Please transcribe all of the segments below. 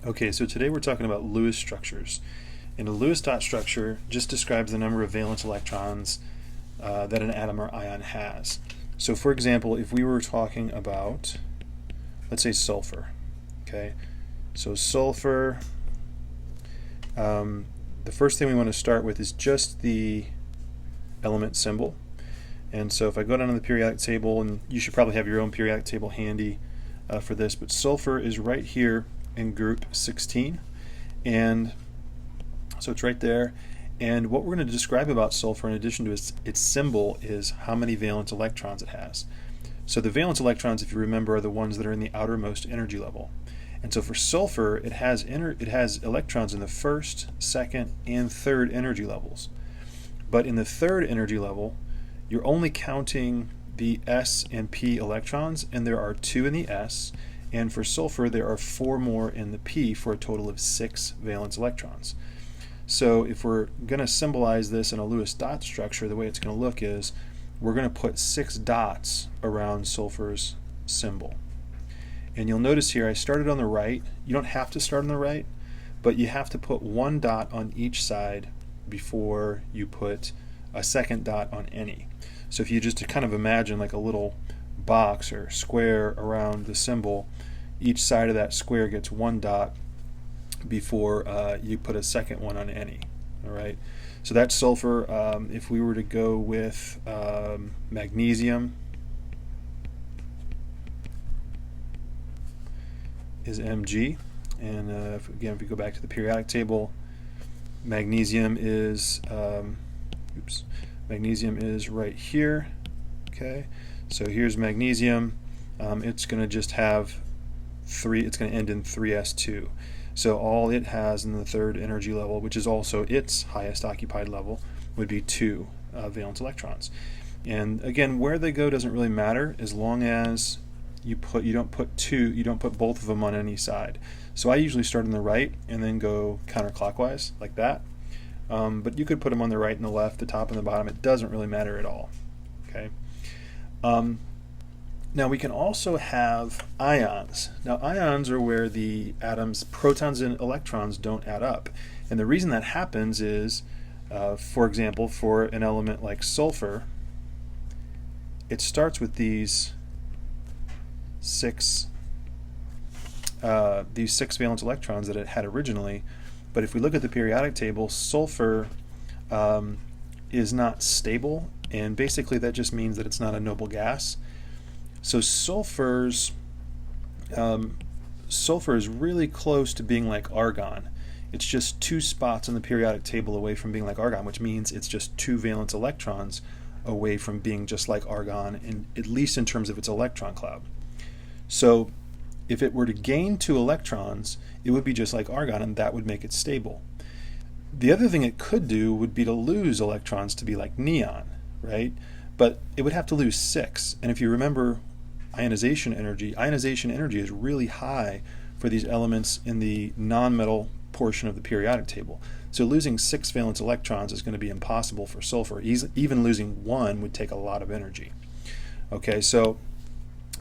Okay, so today we're talking about Lewis structures. And a Lewis dot structure just describes the number of valence electrons that an atom or ion has. So for example, if we were talking about, let's say sulfur, okay? So sulfur, the first thing we want to start with is just the element symbol. And so if I go down to the periodic table, and you should probably have your own periodic table handy for this, but sulfur is right here in group 16, and so it's right there. And what we're going to describe about sulfur, in addition to its symbol, is how many valence electrons it has. So the valence electrons, if you remember, are the ones that are in the outermost energy level. And so for sulfur, it has electrons in the first, second, and third energy levels. But in the third energy level, you're only counting the S and P electrons, and there are 2 in the S. And for sulfur, there are 4 more in the P for a total of 6 valence electrons. So if we're going to symbolize this in a Lewis dot structure, the way it's going to look is we're going to put 6 dots around sulfur's symbol. And you'll notice here I started on the right. You don't have to start on the right, but you have to put 1 dot on each side before you put a second dot on any. So if you just kind of imagine like a little box or square around the symbol, each side of that square gets 1 dot before you put a second one on any. All right. So that's sulfur. If we were to go with magnesium, is Mg, and again, if we go back to the periodic table, magnesium is magnesium is right here. Okay. So here's magnesium. It's going to just have 3. It's going to end in 3s2. So all it has in the third energy level, which is also its highest occupied level, would be 2 valence electrons. And again, where they go doesn't really matter as long as you don't put both of them on any side. So I usually start on the right and then go counterclockwise like that. But you could put them on the right and the left, the top and the bottom. It doesn't really matter at all. Okay. Now we can also have ions. Now ions are where the atoms, protons and electrons don't add up. And the reason that happens is, for example, for an element like sulfur, it starts with these 6 valence electrons that it had originally. But if we look at the periodic table, sulfur is not stable, and basically that just means that it's not a noble gas. So sulfur is really close to being like argon. It's just 2 spots on the periodic table away from being like argon, which means it's just 2 valence electrons away from being just like argon, at least in terms of its electron cloud. So if it were to gain 2 electrons, it would be just like argon, and that would make it stable. The other thing it could do would be to lose electrons to be like neon, right? But it would have to lose 6. And if you remember ionization energy is really high for these elements in the nonmetal portion of the periodic table. So losing 6 valence electrons is going to be impossible for sulfur. Even losing 1 would take a lot of energy. Okay, so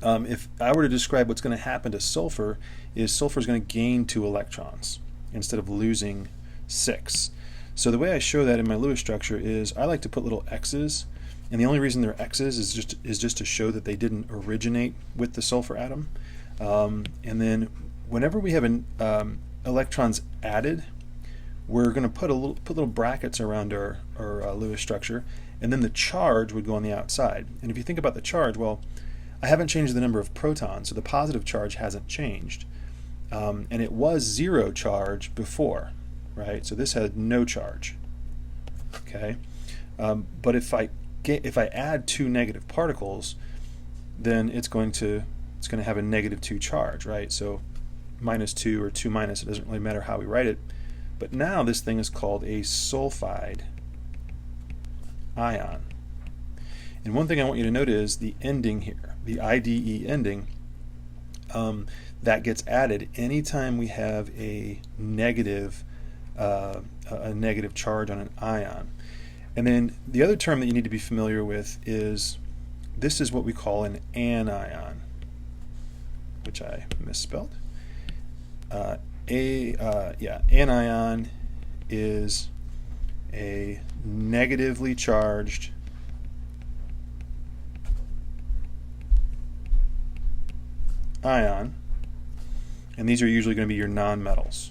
if I were to describe what's going to happen to sulfur, is sulfur is going to gain 2 electrons instead of losing 6. So the way I show that in my Lewis structure is I like to put little X's, and the only reason they're X's is just to show that they didn't originate with the sulfur atom. And then whenever we have electrons added, we're going to put little brackets around our Lewis structure, and then the charge would go on the outside. And if you think about the charge, well, I haven't changed the number of protons, so the positive charge hasn't changed. And it was 0 charge before, right? So this had no charge. Okay, but if I add 2 negative particles, then it's going to have a -2 charge, right? So -2 or 2 minus, it doesn't really matter how we write it. But now this thing is called a sulfide ion. And one thing I want you to note is the ending here, the IDE ending, that gets added anytime we have a negative charge on an ion. And then the other term that you need to be familiar with is, this is what we call an anion, which I misspelled. anion is a negatively charged ion, and these are usually going to be your nonmetals,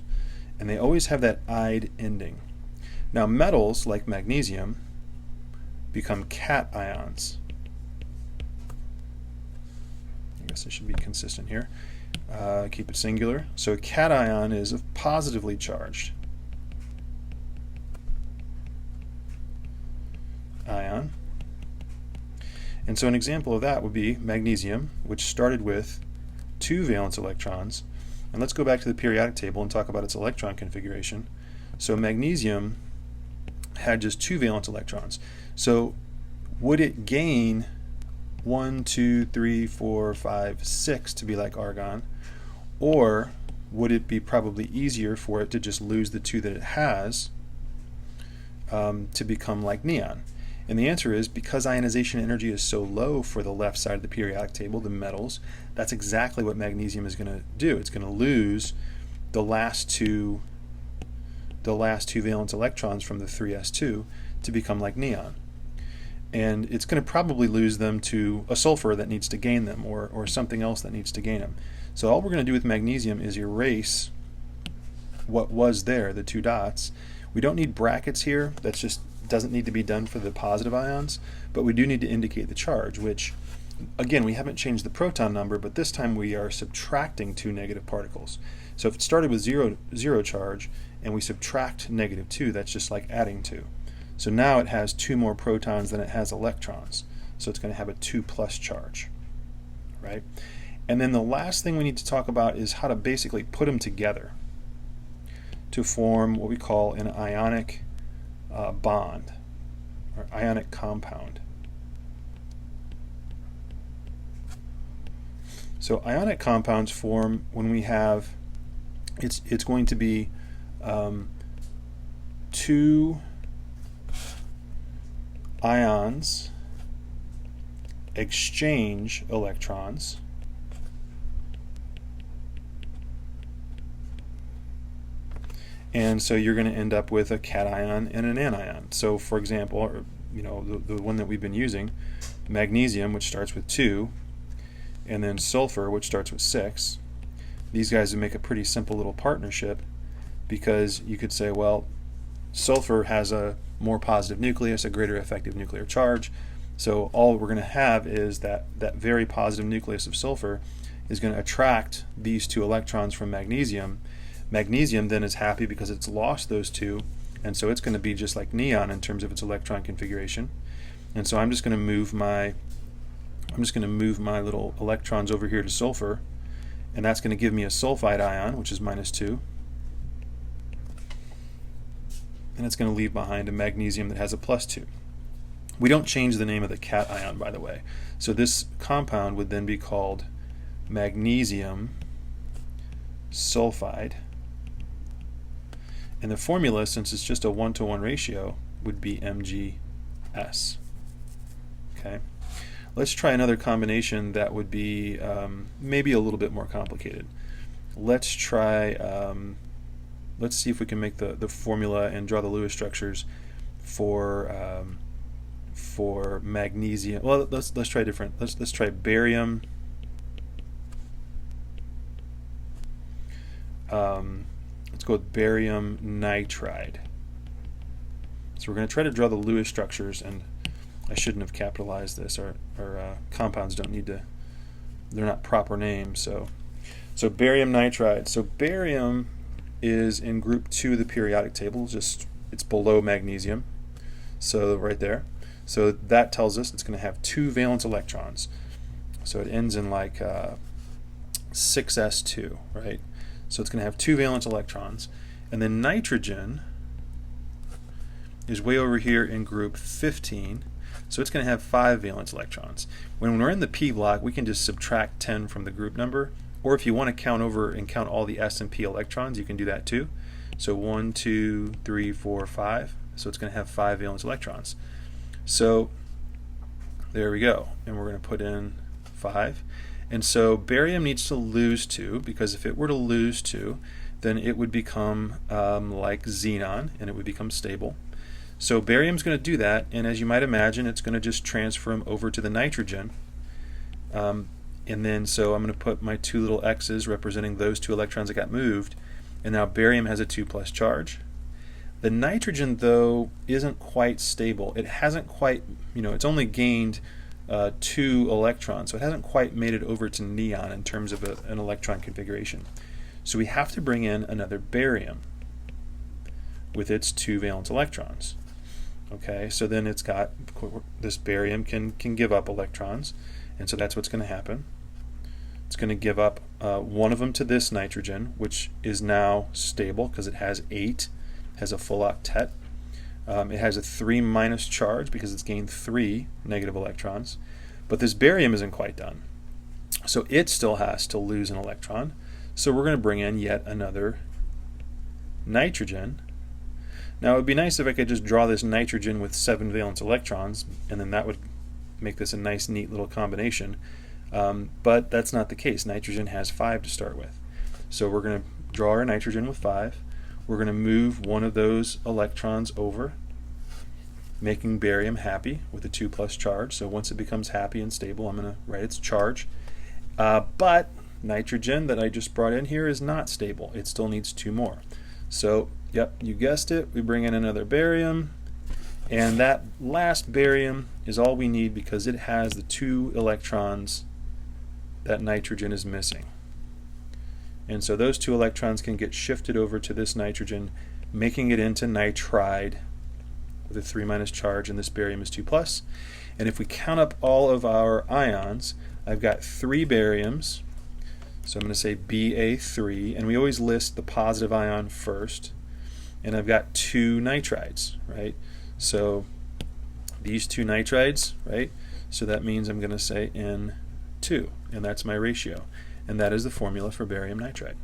and they always have that "ide" ending. Now metals like magnesium become cations. I guess I should be consistent here. Keep it singular. So a cation is a positively charged ion. And so an example of that would be magnesium, which started with 2 valence electrons. And let's go back to the periodic table and talk about its electron configuration. So magnesium had just 2 valence electrons. So would it gain 1, 2, 3, 4, 5, 6 to be like argon? Or would it be probably easier for it to just lose the 2 that it has to become like neon? And the answer is, because ionization energy is so low for the left side of the periodic table, the metals, that's exactly what magnesium is going to do. It's going to lose the last two valence electrons from the 3s2 to become like neon. And it's going to probably lose them to a sulfur that needs to gain them, or something else that needs to gain them. So all we're going to do with magnesium is erase what was there, the 2 dots. We don't need brackets here. That's just doesn't need to be done for the positive ions, but we do need to indicate the charge, which, again, we haven't changed the proton number, but this time we are subtracting 2 negative particles. So if it started with zero charge and we subtract -2, that's just like adding 2. So now it has 2 more protons than it has electrons. So it's going to have a 2+ charge, right? And then the last thing we need to talk about is how to basically put them together to form what we call an ionic bond, or ionic compound. So ionic compounds form when we have, it's going to be 2 ions exchange electrons, and so you're going to end up with a cation and an anion. So for example, or, the one that we've been using, magnesium, which starts with 2, and then sulfur, which starts with 6. These guys would make a pretty simple little partnership, because you could say, well, sulfur has a more positive nucleus, a greater effective nuclear charge, so all we're going to have is that very positive nucleus of sulfur is going to attract these 2 electrons from magnesium. Magnesium then is happy because it's lost those 2, and so it's going to be just like neon in terms of its electron configuration. And so I'm just going to move my little electrons over here to sulfur, and that's going to give me a sulfide ion, which is -2. And it's going to leave behind a magnesium that has a +2. We don't change the name of the cation, by the way. So this compound would then be called magnesium sulfide. And the formula, since it's just a 1-to-1 ratio, would be MgS. Okay. Let's try another combination that would be maybe a little bit more complicated. Let's try, let's see if we can make the formula and draw the Lewis structures for magnesium. Well, let's try different. Let's try barium. Let's go with barium nitride. So we're going to try to draw the Lewis structures, and I shouldn't have capitalized this. Our compounds don't need to, they're not proper names. So barium nitride. So barium is in group 2 of the periodic table, just it's below magnesium. So right there. So that tells us it's going to have 2 valence electrons. So it ends in like 6s2, right? So it's going to have 2 valence electrons. And then nitrogen is way over here in group 15. So it's going to have 5 valence electrons. When we're in the p block, we can just subtract 10 from the group number. Or if you want to count over and count all the s and p electrons, you can do that too. So 1, 2, 3, 4, 5. So it's going to have 5 valence electrons. So there we go. And we're going to put in 5. And so barium needs to lose 2, because if it were to lose 2, then it would become like xenon, and it would become stable. So barium's going to do that, and as you might imagine, it's going to just transfer them over to the nitrogen. And then so I'm going to put my two little X's representing those two electrons that got moved, and now barium has a 2+ charge. The nitrogen, though, isn't quite stable. It hasn't quite, it's only gained 2 electrons, so it hasn't quite made it over to neon in terms of an electron configuration. So we have to bring in another barium with its 2 valence electrons. Okay, so then it's got, this barium can give up electrons, and so that's what's going to happen. It's going to give up one of them to this nitrogen, which is now stable because it has 8, has a full octet. It has a 3- charge because it's gained 3 negative electrons, but this barium isn't quite done. So it still has to lose an electron. So we're going to bring in yet another nitrogen. Now it would be nice if I could just draw this nitrogen with 7 valence electrons, and then that would make this a nice, neat little combination. But that's not the case. Nitrogen has 5 to start with. So we're going to draw our nitrogen with 5. We're going to move one of those electrons over, making barium happy with a 2+ charge. So once it becomes happy and stable, I'm going to write its charge. But nitrogen that I just brought in here is not stable. It still needs 2 more. So, yep, you guessed it, we bring in another barium, and that last barium is all we need because it has the 2 electrons that nitrogen is missing. And so those 2 electrons can get shifted over to this nitrogen, making it into nitride with a 3- charge, and this barium is 2+. And if we count up all of our ions, I've got 3 bariums, so I'm going to say Ba3, and we always list the positive ion first, and I've got 2 nitrides, right? So these 2 nitrides, right? So that means I'm going to say N2, and that's my ratio, and that is the formula for barium nitride.